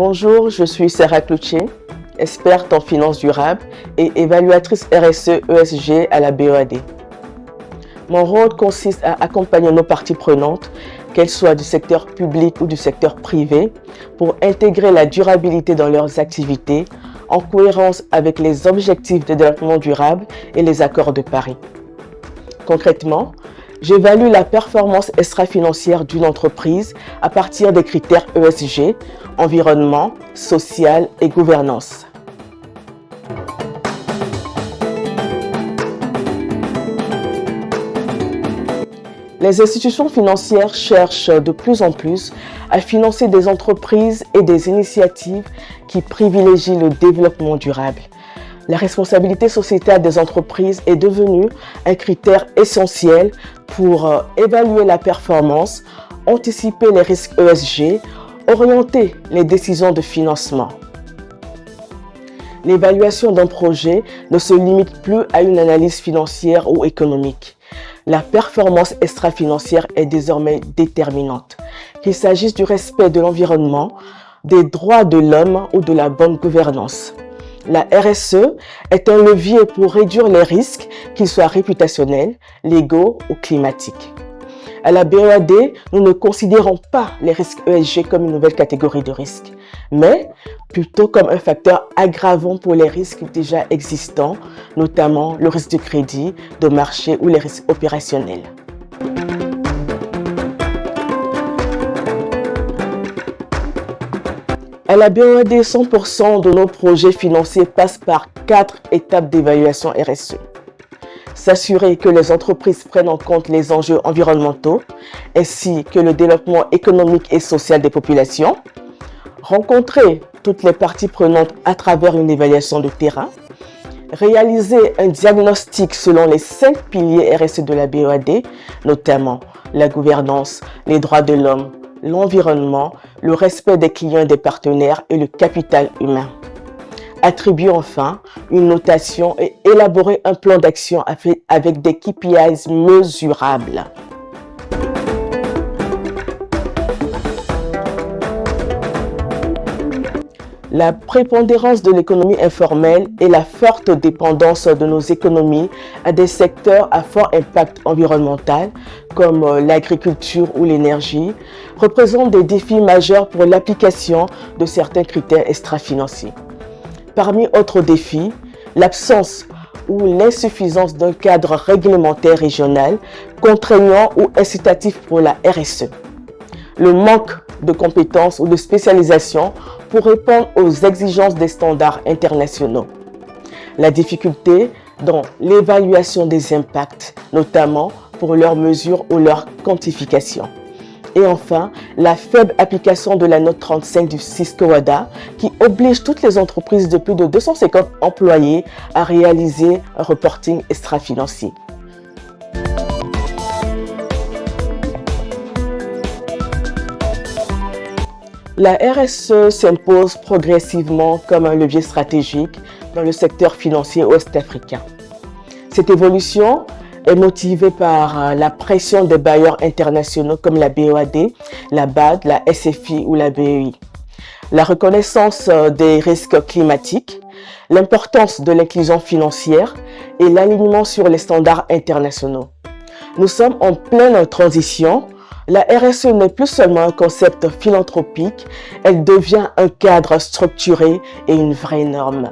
Bonjour, je suis Sarah Cloutier, experte en finances durables et évaluatrice RSE ESG à la BEAD. Mon rôle consiste à accompagner nos parties prenantes, qu'elles soient du secteur public ou du secteur privé, pour intégrer la durabilité dans leurs activités en cohérence avec les objectifs de développement durable et les accords de Paris. Concrètement, j'évalue la performance extra-financière d'une entreprise à partir des critères ESG, environnement, social et gouvernance. Les institutions financières cherchent de plus en plus à financer des entreprises et des initiatives qui privilégient le développement durable. La responsabilité sociétale des entreprises est devenue un critère essentiel pour évaluer la performance, anticiper les risques ESG, orienter les décisions de financement. L'évaluation d'un projet ne se limite plus à une analyse financière ou économique. La performance extra-financière est désormais déterminante, qu'il s'agisse du respect de l'environnement, des droits de l'homme ou de la bonne gouvernance. La RSE est un levier pour réduire les risques, qu'ils soient réputationnels, légaux ou climatiques. À la BEAD, nous ne considérons pas les risques ESG comme une nouvelle catégorie de risques, mais plutôt comme un facteur aggravant pour les risques déjà existants, notamment le risque de crédit, de marché ou les risques opérationnels. À la BEAD, 100% de nos projets financiers passent par 4 étapes d'évaluation RSE. S'assurer que les entreprises prennent en compte les enjeux environnementaux ainsi que le développement économique et social des populations. Rencontrer toutes les parties prenantes à travers une évaluation de terrain. Réaliser un diagnostic selon les 5 piliers RSE de la BEAD, notamment la gouvernance, les droits de l'homme, l'environnement, le respect des clients et des partenaires et le capital humain. Attribuer enfin une notation et élaborer un plan d'action avec des KPIs mesurables. La prépondérance de l'économie informelle et la forte dépendance de nos économies à des secteurs à fort impact environnemental, comme l'agriculture ou l'énergie, représentent des défis majeurs pour l'application de certains critères extra-financiers. Parmi autres défis, l'absence ou l'insuffisance d'un cadre réglementaire régional contraignant ou incitatif pour la RSE. Le manque de compétences ou de spécialisation pour répondre aux exigences des standards internationaux. La difficulté dans l'évaluation des impacts, notamment pour leurs mesures ou leur quantification. Et enfin, la faible application de la note 35 du Cisco-WADA qui oblige toutes les entreprises de plus de 250 employés à réaliser un reporting extra-financier. La RSE s'impose progressivement comme un levier stratégique dans le secteur financier ouest-africain. Cette évolution est motivée par la pression des bailleurs internationaux comme la BEAD, la BAD, la SFI ou la BEI. La reconnaissance des risques climatiques, l'importance de l'inclusion financière et l'alignement sur les standards internationaux. Nous sommes en pleine transition. La RSE n'est plus seulement un concept philanthropique, elle devient un cadre structuré et une vraie norme.